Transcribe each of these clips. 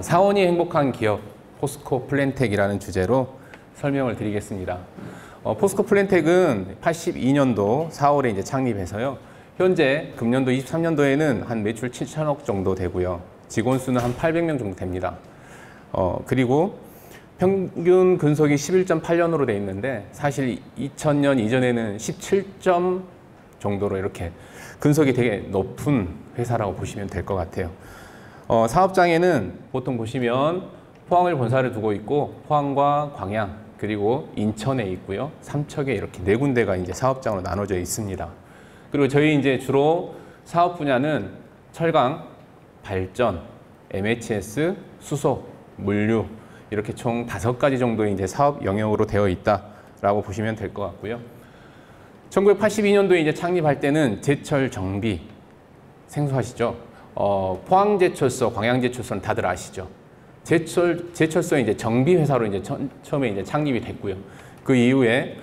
사원이 행복한 기업 포스코 플랜텍이라는 주제로 설명을 드리겠습니다. 포스코 플랜텍은 82년도 4월에 이제 창립해서요. 현재 금년도 23년도에는 한 매출 7천억 정도 되고요. 직원 수는 한 800명 정도 됩니다. 그리고 평균 근속이 11.8년으로 돼 있는데 사실 2000년 이전에는 17점 정도로 이렇게 근속이 되게 높은 회사라고 보시면 될 것 같아요. 사업장에는 보통 보시면 포항을 본사를 두고 있고 포항과 광양 그리고 인천에 있고요. 삼척에 이렇게 네 군데가 이제 사업장으로 나눠져 있습니다. 그리고 저희 이제 주로 사업 분야는 철강, 발전, MHS, 수소, 물류 이렇게 총 5가지 정도의 이제 사업 영역으로 되어 있다라고 보시면 될 것 같고요. 1982년도에 이제 창립할 때는 제철 정비 생소하시죠? 포항제철소, 광양제철소는 다들 아시죠? 제철소의 이제 정비 회사로 이제 처음에 이제 창립이 됐고요. 그 이후에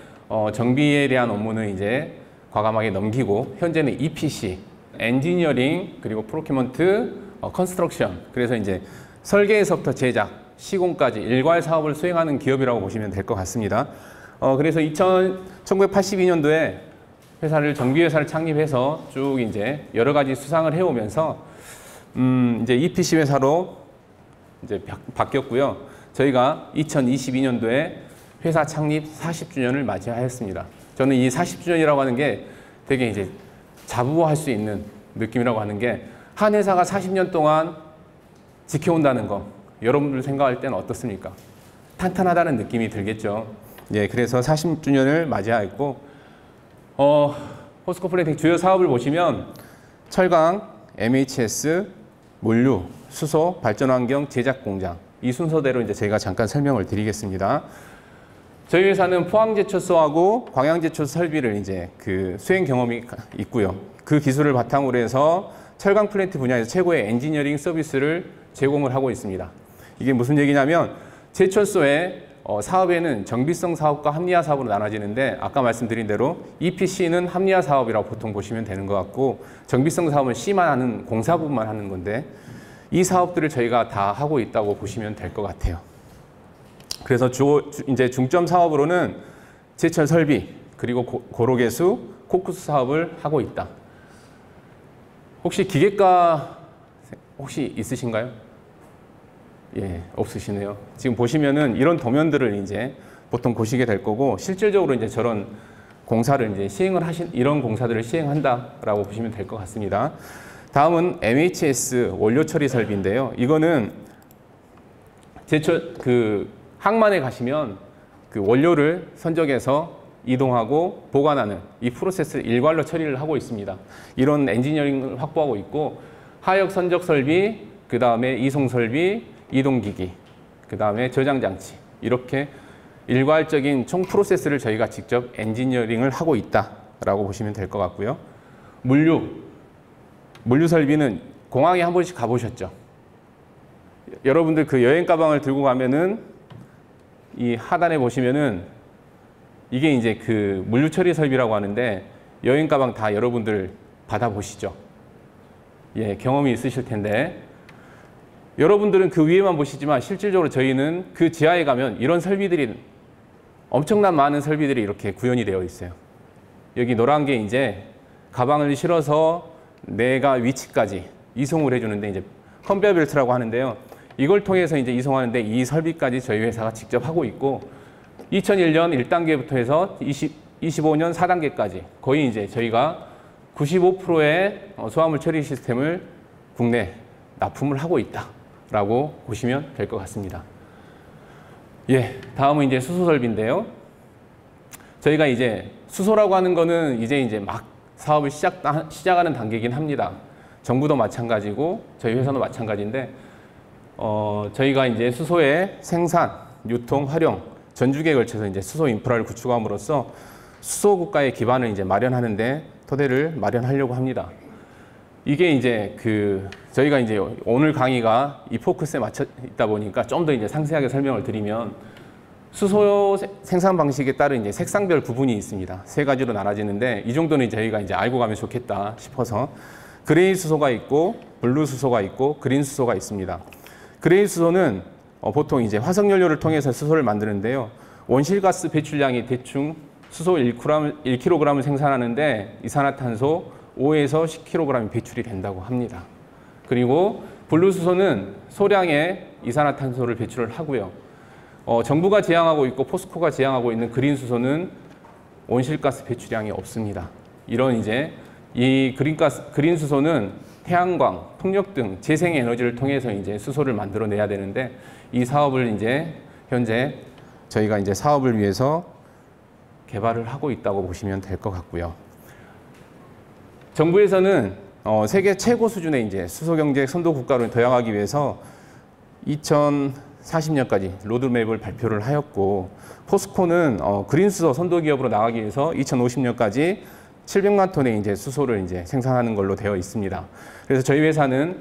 정비에 대한 업무는 이제 과감하게 넘기고 현재는 EPC, 엔지니어링 그리고 프로큐먼트, 컨스트럭션 그래서 이제 설계에서부터 제작, 시공까지 일괄 사업을 수행하는 기업이라고 보시면 될 것 같습니다. 그래서 1982년도에 정비회사를 창립해서 쭉 이제 여러 가지 수상을 해오면서 이제 EPC 회사로 이제 바뀌었고요. 저희가 2022년도에 회사 창립 40주년을 맞이하였습니다. 저는 이 40주년이라고 하는 게 되게 이제 자부할 수 있는 느낌이라고 하는 게 한 회사가 40년 동안 지켜온다는 거 여러분들 생각할 때는 어떻습니까? 탄탄하다는 느낌이 들겠죠. 예, 그래서 40주년을 맞이하였고 포스코 플랜텍 주요 사업을 보시면 철강, MHS, 물류, 수소, 발전환경, 제작공장 이 순서대로 이제 제가 잠깐 설명을 드리겠습니다. 저희 회사는 포항제철소하고 광양제철소 설비를 이제 그 수행 경험이 있고요. 그 기술을 바탕으로 해서 철강 플랜트 분야에서 최고의 엔지니어링 서비스를 제공을 하고 있습니다. 이게 무슨 얘기냐면 제철소의 사업에는 정비성 사업과 합리화 사업으로 나눠지는데 아까 말씀드린 대로 EPC는 합리화 사업이라고 보통 보시면 되는 것 같고 정비성 사업은 C만 하는 공사 부분만 하는 건데 이 사업들을 저희가 다 하고 있다고 보시면 될 것 같아요. 그래서 이제 중점 사업으로는 제철 설비 그리고 고로개수, 코크스 사업을 하고 있다. 혹시 기계과 혹시 있으신가요? 예, 없으시네요. 지금 보시면은 이런 도면들을 이제 보통 보시게 될 거고 실질적으로 이제 저런 공사를 이제 이런 공사들을 시행한다라고 보시면 될 것 같습니다. 다음은 MHS 원료 처리 설비인데요. 이거는 항만에 가시면 그 원료를 선적해서 이동하고 보관하는 이 프로세스를 일괄로 처리를 하고 있습니다. 이런 엔지니어링을 확보하고 있고 하역 선적 설비, 그 다음에 이송 설비, 이동기기, 그 다음에 저장장치 이렇게 일괄적인 총 프로세스를 저희가 직접 엔지니어링을 하고 있다라고 보시면 될 것 같고요. 물류 설비는 공항에 한 번씩 가보셨죠? 여러분들 그 여행 가방을 들고 가면은 이 하단에 보시면은 이게 이제 그 물류 처리 설비라고 하는데 여행 가방 다 여러분들 받아보시죠? 예, 경험이 있으실 텐데 여러분들은 그 위에만 보시지만 실질적으로 저희는 그 지하에 가면 이런 설비들이 엄청난 많은 설비들이 이렇게 구현이 되어 있어요. 여기 노란 게 이제 가방을 실어서 내가 위치까지 이송을 해주는데 이제 컨베어 벨트라고 하는데요. 이걸 통해서 이제 이송하는데 이 설비까지 저희 회사가 직접 하고 있고 2001년 1단계부터 해서 25년 4단계까지 거의 이제 저희가 95%의 소화물 처리 시스템을 국내 납품을 하고 있다라고 보시면 될 것 같습니다. 예, 다음은 이제 수소 설비인데요. 저희가 이제 수소라고 하는 거는 이제 막 사업을 시작하는 단계이긴 합니다. 정부도 마찬가지고 저희 회사도 마찬가지인데 저희가 이제 수소의 생산, 유통, 활용, 전주기에 걸쳐서 이제 수소 인프라를 구축함으로써 수소 국가의 기반을 이제 마련하는데 토대를 마련하려고 합니다. 이게 이제 저희가 이제 오늘 강의가 이 포커스에 맞춰 있다 보니까 좀 더 이제 상세하게 설명을 드리면 수소 생산 방식에 따른 이제 색상별 구분이 있습니다. 3가지로 나눠지는데 이 정도는 저희가 이제 알고 가면 좋겠다 싶어서 그레이 수소가 있고 블루 수소가 있고 그린 수소가 있습니다. 그레이 수소는 보통 이제 화석연료를 통해서 수소를 만드는데요. 온실가스 배출량이 대충 수소 1kg을 생산하는데 이산화탄소 5에서 10kg이 배출이 된다고 합니다. 그리고 블루수소는 소량의 이산화탄소를 배출을 하고요. 정부가 지향하고 있고 포스코가 지향하고 있는 그린수소는 온실가스 배출량이 없습니다. 이런 이제 이 그린수소는 태양광, 풍력 등 재생에너지를 통해서 이제 수소를 만들어내야 되는데 이 사업을 이제 현재 저희가 이제 사업을 위해서 개발을 하고 있다고 보시면 될 것 같고요. 정부에서는 세계 최고 수준의 이제 수소 경제 선도 국가로 도약하기 위해서 2040년까지 로드맵을 발표를 하였고 포스코는 그린 수소 선도 기업으로 나가기 위해서 2050년까지 700만 톤의 이제 수소를 이제 생산하는 걸로 되어 있습니다. 그래서 저희 회사는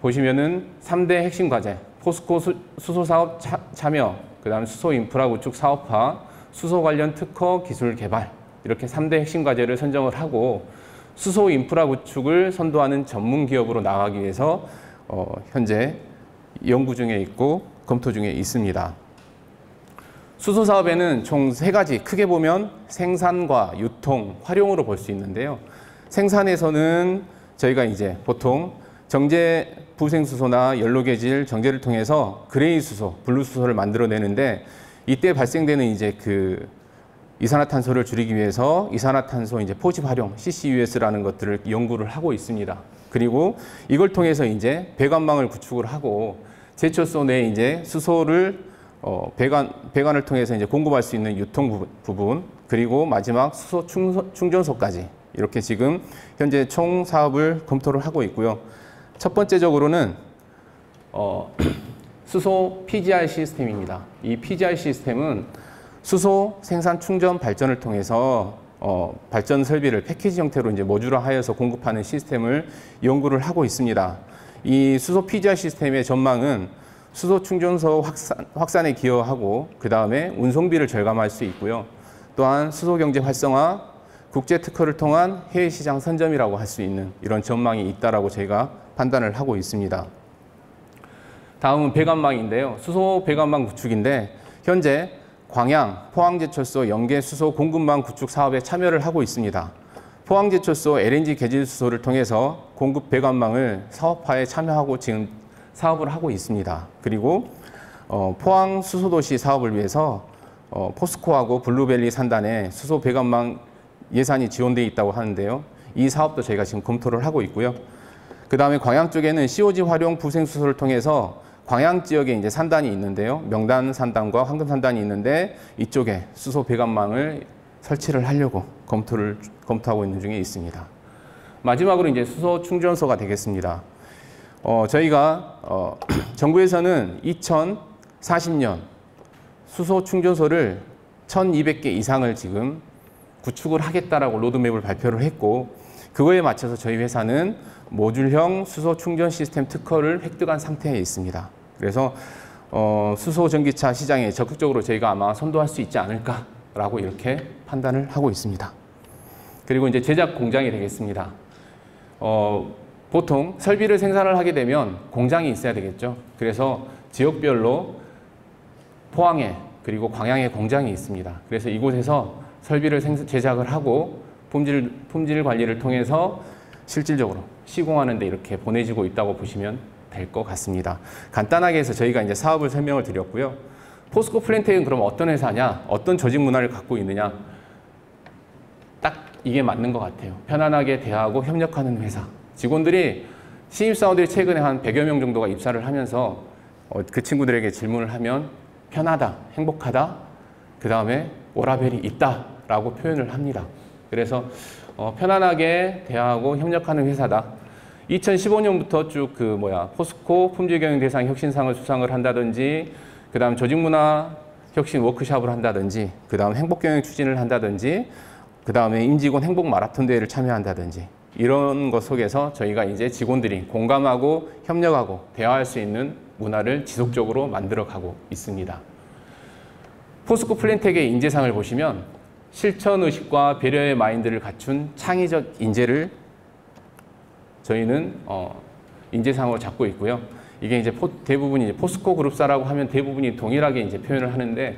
보시면은 3대 핵심 과제, 포스코 수소 사업 참여, 그다음 수소 인프라 구축 사업화, 수소 관련 특허 기술 개발 이렇게 3대 핵심 과제를 선정을 하고 수소 인프라 구축을 선도하는 전문 기업으로 나가기 위해서 현재 연구 중에 있고 검토 중에 있습니다. 수소 사업에는 총 3가지, 크게 보면 생산과 유통, 활용으로 볼 수 있는데요. 생산에서는 저희가 이제 보통 정제 부생수소나 연료계질 정제를 통해서 그레이 수소, 블루 수소를 만들어내는데 이때 발생되는 이제 그 이산화탄소를 줄이기 위해서 이산화탄소 이제 포집 활용, CCUS라는 것들을 연구를 하고 있습니다. 그리고 이걸 통해서 이제 배관망을 구축을 하고 제철소 내에 이제 수소를 배관을 통해서 이제 공급할 수 있는 유통 부분, 그리고 마지막 수소 충전소까지 이렇게 지금 현재 총 사업을 검토를 하고 있고요. 첫 번째적으로는 수소 PGR 시스템입니다. 이 PGR 시스템은 수소 생산 충전 발전을 통해서 발전 설비를 패키지 형태로 이제 모듈화하여서 공급하는 시스템을 연구를 하고 있습니다. 이 수소 PGR 시스템의 전망은 수소 충전소 확산에 기여하고 그 다음에 운송비를 절감할 수 있고요. 또한 수소 경제 활성화, 국제 특허를 통한 해외 시장 선점이라고 할 수 있는 이런 전망이 있다라고 저희가 판단을 하고 있습니다. 다음은 배관망인데요. 수소 배관망 구축인데 현재 광양, 포항제철소 연계 수소 공급망 구축 사업에 참여를 하고 있습니다. 포항제철소 LNG 계질 수소를 통해서 공급 배관망을 사업화에 참여하고 지금 사업을 하고 있습니다. 그리고 포항 수소도시 사업을 위해서 포스코하고 블루밸리 산단에 수소 배관망 예산이 지원되어 있다고 하는데요. 이 사업도 저희가 지금 검토를 하고 있고요. 그 다음에 광양 쪽에는 COG 활용 부생수소를 통해서 광양 지역에 이제 산단이 있는데요. 명단 산단과 황금 산단이 있는데 이쪽에 수소 배관망을 설치를 하려고 검토하고 있는 중에 있습니다. 마지막으로 이제 수소 충전소가 되겠습니다. 저희가 정부에서는 2040년 수소 충전소를 1,200개 이상을 지금 구축을 하겠다라고 로드맵을 발표를 했고 그거에 맞춰서 저희 회사는 모듈형 수소 충전 시스템 특허를 획득한 상태에 있습니다. 그래서 수소 전기차 시장에 적극적으로 저희가 아마 선도할 수 있지 않을까라고 이렇게 판단을 하고 있습니다. 그리고 이제 제작 공장이 되겠습니다. 보통 설비를 생산을 하게 되면 공장이 있어야 되겠죠. 그래서 지역별로 포항에 그리고 광양에 공장이 있습니다. 그래서 이곳에서 설비를 제작을 하고 품질 관리를 통해서 실질적으로 시공하는 데 이렇게 보내지고 있다고 보시면 될 것 같습니다. 간단하게 해서 저희가 이제 사업을 설명을 드렸고요. 포스코 플랜텍은 그럼 어떤 회사냐, 어떤 조직 문화를 갖고 있느냐, 딱 이게 맞는 것 같아요. 편안하게 대하고 협력하는 회사. 직원들이 신입사원들이 최근에 한 100여 명 정도가 입사를 하면서 그 친구들에게 질문을 하면 편하다, 행복하다, 그 다음에 워라밸이 있다 라고 표현을 합니다. 그래서 편안하게 대하고 협력하는 회사다. 2015년부터 쭉 포스코 품질경영대상 혁신상을 수상을 한다든지, 그 다음 조직문화 혁신 워크숍을 한다든지, 그 다음 행복경영 추진을 한다든지, 그 다음에 임직원 행복 마라톤 대회를 참여한다든지, 이런 것 속에서 저희가 이제 직원들이 공감하고 협력하고 대화할 수 있는 문화를 지속적으로 만들어가고 있습니다. 포스코 플랜텍의 인재상을 보시면 실천의식과 배려의 마인드를 갖춘 창의적 인재를 저희는 인재상으로 잡고 있고요. 이게 이제 대부분이 이제 포스코 그룹사라고 하면 대부분이 동일하게 이제 표현을 하는데,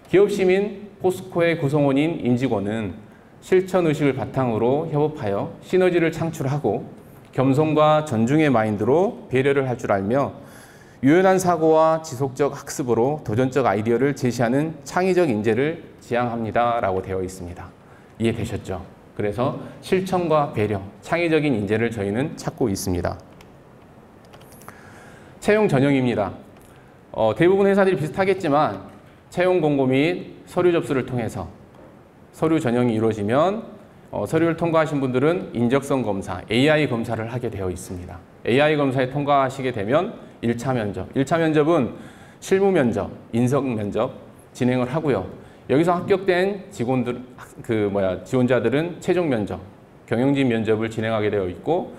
기업 시민 포스코의 구성원인 임직원은 실천 의식을 바탕으로 협업하여 시너지를 창출하고 겸손과 존중의 마인드로 배려를 할 줄 알며 유연한 사고와 지속적 학습으로 도전적 아이디어를 제시하는 창의적 인재를 지향합니다라고 되어 있습니다. 이해되셨죠? 그래서 실천과 배려, 창의적인 인재를 저희는 찾고 있습니다. 채용 전형입니다. 대부분 회사들이 비슷하겠지만 채용 공고 및 서류 접수를 통해서 서류 전형이 이루어지면 서류를 통과하신 분들은 인적성 검사, AI 검사를 하게 되어 있습니다. AI 검사에 통과하시게 되면 1차 면접. 1차 면접은 실무 면접, 인성 면접 진행을 하고요. 여기서 합격된 지원자들은 최종 면접, 경영진 면접을 진행하게 되어 있고,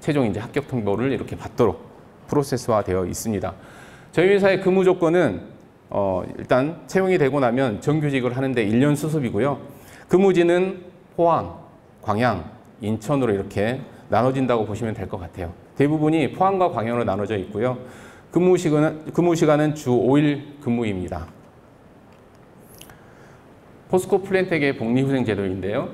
최종 이제 합격 통보를 이렇게 받도록 프로세스화 되어 있습니다. 저희 회사의 근무 조건은 일단 채용이 되고 나면 정규직을 하는데 1년 수습이고요. 근무지는 포항, 광양, 인천으로 이렇게 나눠진다고 보시면 될 것 같아요. 대부분이 포항과 광양으로 나눠져 있고요. 근무 시간은 주 5일 근무입니다. 포스코 플랜텍의 복리후생 제도인데요.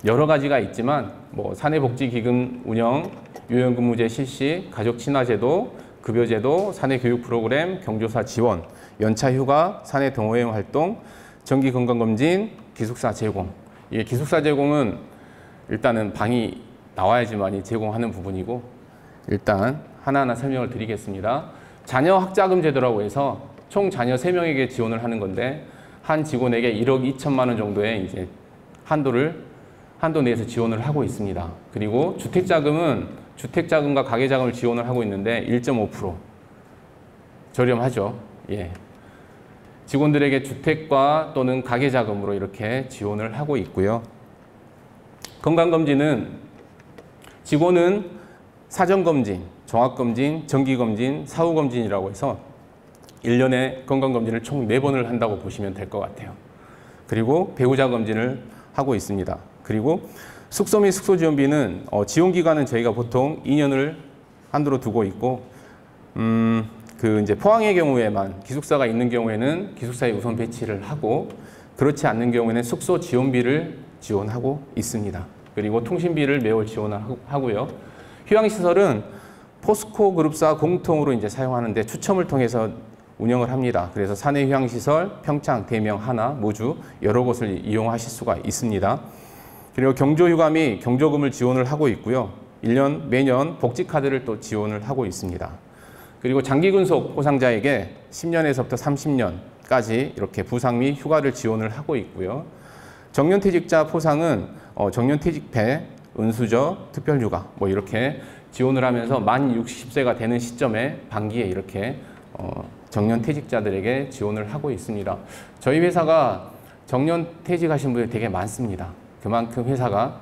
여러 가지가 있지만 사내복지기금 운영, 요양근무제 실시, 가족친화제도, 급여제도, 사내교육 프로그램, 경조사 지원, 연차휴가, 사내 동호회 활동, 정기건강검진, 기숙사 제공. 이게 기숙사 제공은 일단은 방이 나와야지만이 제공하는 부분이고, 일단 하나하나 설명을 드리겠습니다. 자녀 학자금 제도라고 해서 총 자녀 3명에게 지원을 하는 건데, 한 직원에게 1억 2천만 원 정도의 이제 한도 내에서 지원을 하고 있습니다. 그리고 주택자금은 주택자금과 가계자금을 지원을 하고 있는데 1.5% 저렴하죠. 예. 직원들에게 주택과 또는 가계자금으로 이렇게 지원을 하고 있고요. 건강검진은 직원은 사전검진, 종합검진, 정기검진, 사후검진이라고 해서 1년에 건강검진을 총 4번을 한다고 보시면 될 것 같아요. 그리고 배우자 검진을 하고 있습니다. 그리고 숙소 및 숙소 지원비는 지원기간은 저희가 보통 2년을 한도로 두고 있고, 이제 포항의 경우에만 기숙사가 있는 경우에는 기숙사에 우선 배치를 하고, 그렇지 않는 경우에는 숙소 지원비를 지원하고 있습니다. 그리고 통신비를 매월 지원을 하고요. 휴양시설은 포스코 그룹사 공통으로 이제 사용하는데 추첨을 통해서 운영을 합니다. 그래서 사내 휴양시설, 평창, 대명, 하나, 모주 여러 곳을 이용하실 수가 있습니다. 그리고 경조휴가 및 경조금을 지원을 하고 있고요. 매년 복지카드를 또 지원을 하고 있습니다. 그리고 장기근속 보상자에게 10년에서부터 30년까지 이렇게 부상 및 휴가를 지원을 하고 있고요. 정년퇴직자 포상은 정년퇴직패, 은수저, 특별휴가 이렇게 지원을 하면서 만 60세가 되는 시점에 반기에 이렇게 정년퇴직자들에게 지원을 하고 있습니다. 저희 회사가 정년퇴직하신 분들이 되게 많습니다. 그만큼 회사가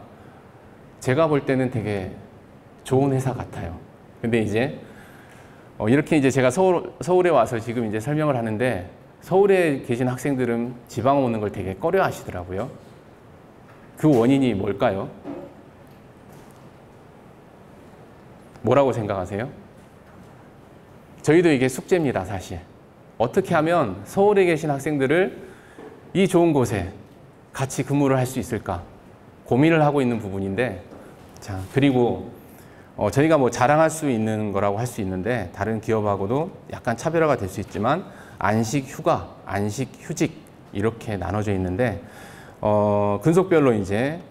제가 볼 때는 되게 좋은 회사 같아요. 근데 이제 이렇게 이제 제가 서울에 와서 지금 이제 설명을 하는데, 서울에 계신 학생들은 지방 오는 걸 되게 꺼려 하시더라고요. 그 원인이 뭘까요? 뭐라고 생각하세요? 저희도 이게 숙제입니다, 사실. 어떻게 하면 서울에 계신 학생들을 이 좋은 곳에 같이 근무를 할 수 있을까? 고민을 하고 있는 부분인데, 자, 그리고 저희가 자랑할 수 있는 거라고 할 수 있는데, 다른 기업하고도 약간 차별화가 될 수 있지만, 안식 휴가, 안식 휴직 이렇게 나눠져 있는데, 근속별로 이제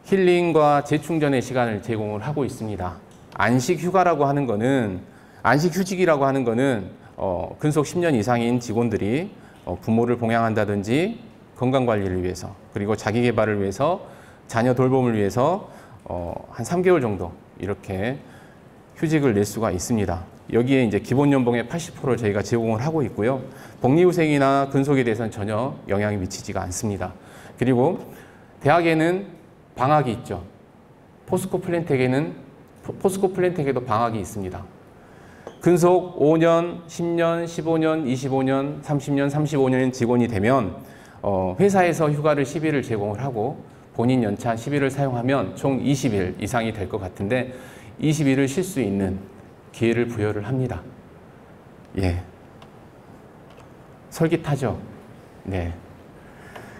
힐링과 재충전의 시간을 제공을 하고 있습니다. 안식 휴가라고 하는 거는, 안식 휴직이라고 하는 거는 근속 10년 이상인 직원들이 부모를 봉양한다든지 건강관리를 위해서, 그리고 자기개발을 위해서, 자녀 돌봄을 위해서 한 3개월 정도 이렇게 휴직을 낼 수가 있습니다. 여기에 이제 기본 연봉의 80%를 저희가 제공을 하고 있고요. 복리후생이나 근속에 대해서는 전혀 영향이 미치지가 않습니다. 그리고 대학에는 방학이 있죠. 포스코 플랜텍에도 방학이 있습니다. 근속 5년, 10년, 15년, 25년, 30년, 35년 직원이 되면 회사에서 휴가를 10일을 제공을 하고, 본인 연차 10일을 사용하면 총 20일 이상이 될 것 같은데, 20일을 쉴 수 있는 기회를 부여를 합니다. 예. 솔깃하죠? 네.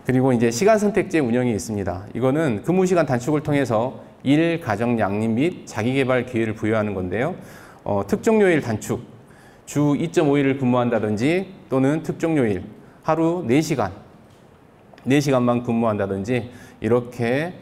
그리고 이제 시간 선택제 운영이 있습니다. 이거는 근무 시간 단축을 통해서 일, 가정 양립 및 자기개발 기회를 부여하는 건데요. 특정 요일 단축, 주 2.5일을 근무한다든지 또는 특정 요일, 하루 4시간만 근무한다든지 이렇게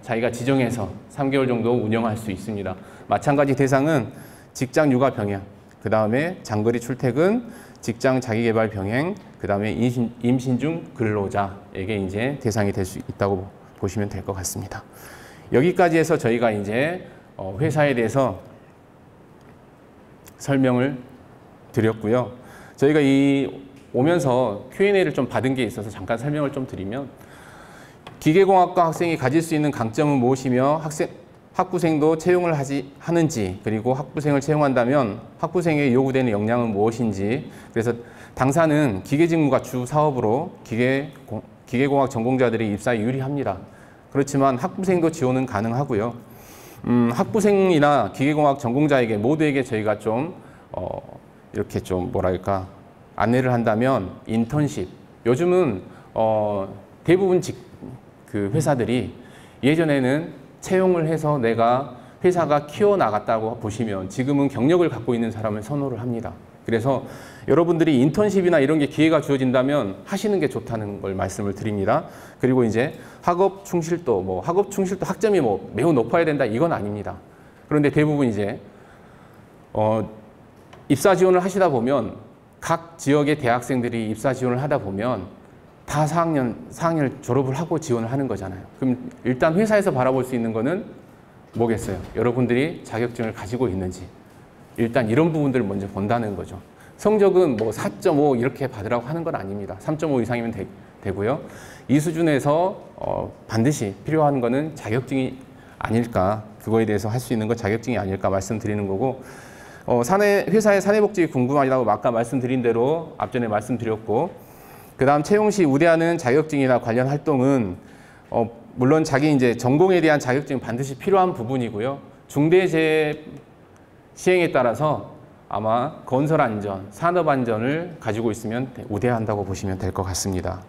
자기가 지정해서 3개월 정도 운영할 수 있습니다. 마찬가지 대상은 직장 육아 병행, 그 다음에 장거리 출퇴근, 직장 자기개발 병행, 그 다음에 임신 중 근로자에게 이제 대상이 될 수 있다고 보시면 될 것 같습니다. 여기까지 해서 저희가 이제 회사에 대해서 설명을 드렸고요. 저희가 오면서 Q&A를 좀 받은 게 있어서 잠깐 설명을 좀 드리면, 기계공학과 학생이 가질 수 있는 강점은 무엇이며 학부생도 채용을 하는지, 그리고 학부생을 채용한다면 학부생에게 요구되는 역량은 무엇인지. 그래서 당사는 기계직무가 주 사업으로 기계공학 전공자들이 입사에 유리합니다. 그렇지만 학부생도 지원은 가능하고요. 학부생이나 기계공학 전공자에게 모두에게 저희가 좀 이렇게 좀 뭐랄까 안내를 한다면, 인턴십, 요즘은 대부분 그 회사들이 예전에는 채용을 해서 내가 회사가 키워나갔다고 보시면 지금은 경력을 갖고 있는 사람을 선호를 합니다. 그래서 여러분들이 인턴십이나 이런 게 기회가 주어진다면 하시는 게 좋다는 걸 말씀을 드립니다. 그리고 이제 학업 충실도, 학점이 매우 높아야 된다, 이건 아닙니다. 그런데 대부분 이제 입사 지원을 하시다 보면, 각 지역의 대학생들이 입사 지원을 하다 보면 다 4학년 졸업을 하고 지원을 하는 거잖아요. 그럼 일단 회사에서 바라볼 수 있는 거는 뭐겠어요? 여러분들이 자격증을 가지고 있는지. 일단 이런 부분들을 먼저 본다는 거죠. 성적은 4.5 이렇게 받으라고 하는 건 아닙니다. 3.5 이상이면 되고요. 이 수준에서 반드시 필요한 거는 자격증이 아닐까, 그거에 대해서 할 수 있는 건 자격증이 아닐까 말씀드리는 거고, 회사의 사내복직이 궁금하다고 아까 말씀드린 대로 앞전에 말씀드렸고, 그 다음 채용 시 우대하는 자격증이나 관련 활동은 물론 자기 이제 전공에 대한 자격증이 반드시 필요한 부분이고요. 중대재해 시행에 따라서 아마 건설안전, 산업안전을 가지고 있으면 우대한다고 보시면 될 것 같습니다.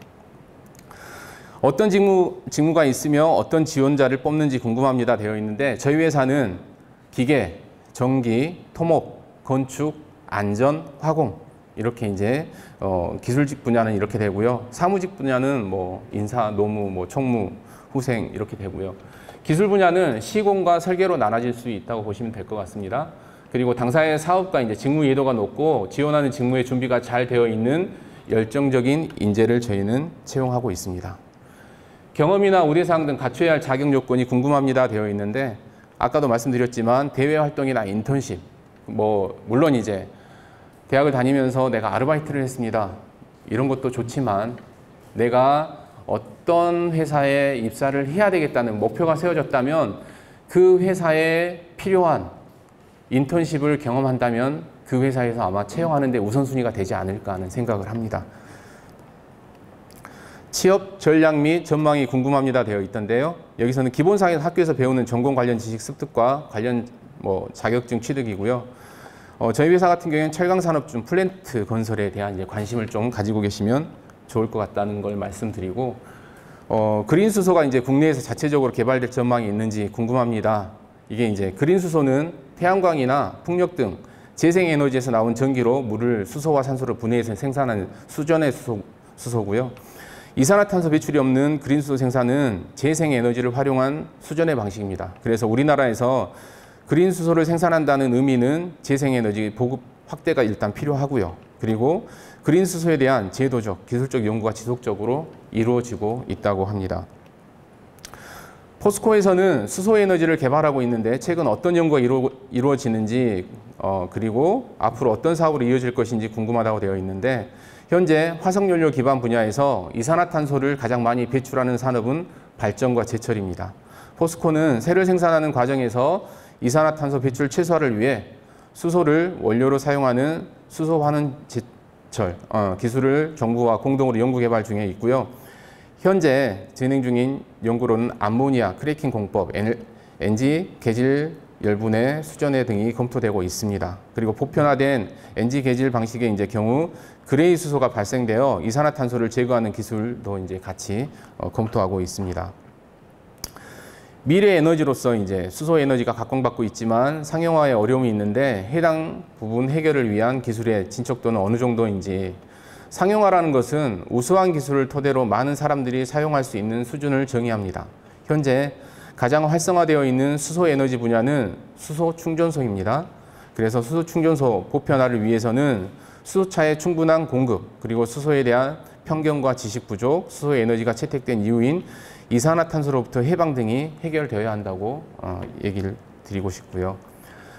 어떤 직무가 있으며 어떤 지원자를 뽑는지 궁금합니다 되어 있는데, 저희 회사는 기계, 전기, 토목, 건축, 안전, 화공, 이렇게 이제 기술직 분야는 이렇게 되고요. 사무직 분야는 인사, 노무, 총무, 후생 이렇게 되고요. 기술 분야는 시공과 설계로 나눠질 수 있다고 보시면 될 것 같습니다. 그리고 당사의 사업과 이제 직무 이해도가 높고 지원하는 직무의 준비가 잘 되어 있는 열정적인 인재를 저희는 채용하고 있습니다. 경험이나 우대사항 등 갖춰야 할 자격 요건이 궁금합니다 되어 있는데, 아까도 말씀드렸지만 대외 활동이나 인턴십, 물론 이제 대학을 다니면서 내가 아르바이트를 했습니다, 이런 것도 좋지만 내가 어떤 회사에 입사를 해야 되겠다는 목표가 세워졌다면 그 회사에 필요한 인턴십을 경험한다면 그 회사에서 아마 채용하는 데 우선순위가 되지 않을까 하는 생각을 합니다. 취업 전략 및 전망이 궁금합니다 되어 있던데요. 여기서는 기본상에서 학교에서 배우는 전공 관련 지식 습득과 관련 자격증 취득이고요. 저희 회사 같은 경우에는 철강산업중 플랜트 건설에 대한 이제 관심을 좀 가지고 계시면 좋을 것 같다는 걸 말씀드리고, 그린 수소가 이제 국내에서 자체적으로 개발될 전망이 있는지 궁금합니다. 이게 이제 그린 수소는 태양광이나 풍력 등 재생에너지에서 나온 전기로 물을 수소와 산소를 분해해서 생산하는 수전의 수소고요. 이산화탄소 배출이 없는 그린 수소 생산은 재생에너지를 활용한 수전의 방식입니다. 그래서 우리나라에서 그린 수소를 생산한다는 의미는 재생에너지 보급 확대가 일단 필요하고요. 그리고 그린 수소에 대한 제도적, 기술적 연구가 지속적으로 이루어지고 있다고 합니다. 포스코에서는 수소에너지를 개발하고 있는데 최근 어떤 연구가 이루어지는지 그리고 앞으로 어떤 사업으로 이어질 것인지 궁금하다고 되어 있는데, 현재 화석연료 기반 분야에서 이산화탄소를 가장 많이 배출하는 산업은 발전과 제철입니다. 포스코는 새를 생산하는 과정에서 이산화탄소 배출 최소화를 위해 수소를 원료로 사용하는 수소환원 제철 기술을 정부와 공동으로 연구 개발 중에 있고요. 현재 진행 중인 연구로는 암모니아 크래킹 공법, NG 개질 열분해, 수전해 등이 검토되고 있습니다. 그리고 보편화된 NG 개질 방식의 이제 경우 그레이 수소가 발생되어 이산화탄소를 제거하는 기술도 이제 같이 검토하고 있습니다. 미래 에너지로서 이제 수소 에너지가 각광받고 있지만 상용화에 어려움이 있는데 해당 부분 해결을 위한 기술의 진척도는 어느 정도인지, 상용화라는 것은 우수한 기술을 토대로 많은 사람들이 사용할 수 있는 수준을 정의합니다. 현재 가장 활성화되어 있는 수소 에너지 분야는 수소 충전소입니다. 그래서 수소 충전소 보편화를 위해서는 수소차의 충분한 공급, 그리고 수소에 대한 편견과 지식 부족, 수소 에너지가 채택된 이유인 이산화탄소로부터 해방 등이 해결되어야 한다고 얘기를 드리고 싶고요.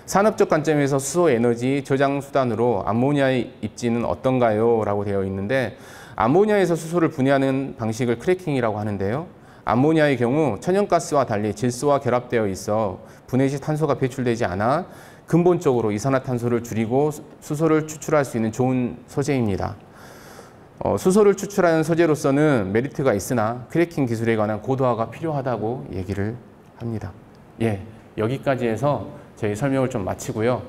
산업적 관점에서 수소 에너지 저장 수단으로 암모니아의 입지는 어떤가요? 라고 되어 있는데, 암모니아에서 수소를 분해하는 방식을 크래킹이라고 하는데요. 암모니아의 경우 천연가스와 달리 질소와 결합되어 있어 분해 시 탄소가 배출되지 않아 근본적으로 이산화탄소를 줄이고 수소를 추출할 수 있는 좋은 소재입니다. 수소를 추출하는 소재로서는 메리트가 있으나 크래킹 기술에 관한 고도화가 필요하다고 얘기를 합니다. 예, 여기까지 해서 저희 설명을 좀 마치고요.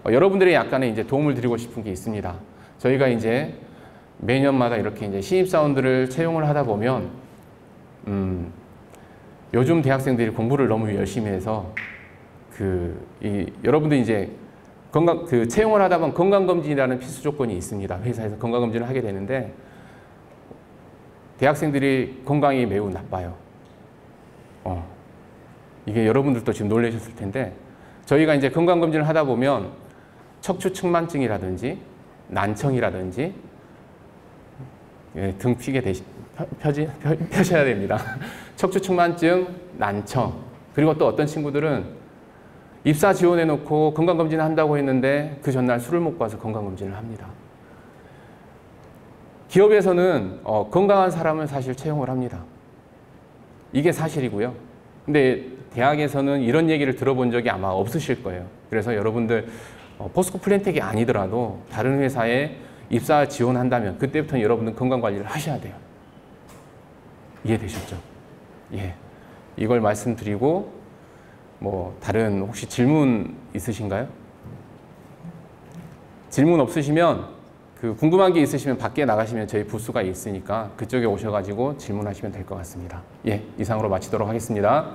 여러분들의 약간의 이제 도움을 드리고 싶은 게 있습니다. 저희가 이제 매년마다 이렇게 이제 신입사원들을 채용을 하다 보면 요즘 대학생들이 공부를 너무 열심히 해서 여러분들 이제 채용을 하다 보면 건강검진이라는 필수 조건이 있습니다. 회사에서 건강검진을 하게 되는데 대학생들이 건강이 매우 나빠요. 이게 여러분들도 지금 놀라셨을 텐데, 저희가 이제 건강검진을 하다 보면 척추측만증이라든지 난청이라든지, 예, 등 피게 펴셔야 됩니다. 척추측만증, 난청, 그리고 또 어떤 친구들은 입사 지원해놓고 건강검진을 한다고 했는데 그 전날 술을 먹고 와서 건강검진을 합니다. 기업에서는 건강한 사람을 사실 채용을 합니다. 이게 사실이고요. 근데 대학에서는 이런 얘기를 들어본 적이 아마 없으실 거예요. 그래서 여러분들 포스코 플랜텍이 아니더라도 다른 회사에 입사 지원한다면 그때부터는 여러분들 건강관리를 하셔야 돼요. 이해되셨죠? 예. 이걸 말씀드리고, 다른 혹시 질문 있으신가요? 질문 없으시면, 궁금한 게 있으시면 밖에 나가시면 저희 부스가 있으니까 그쪽에 오셔가지고 질문하시면 될 것 같습니다. 예, 이상으로 마치도록 하겠습니다.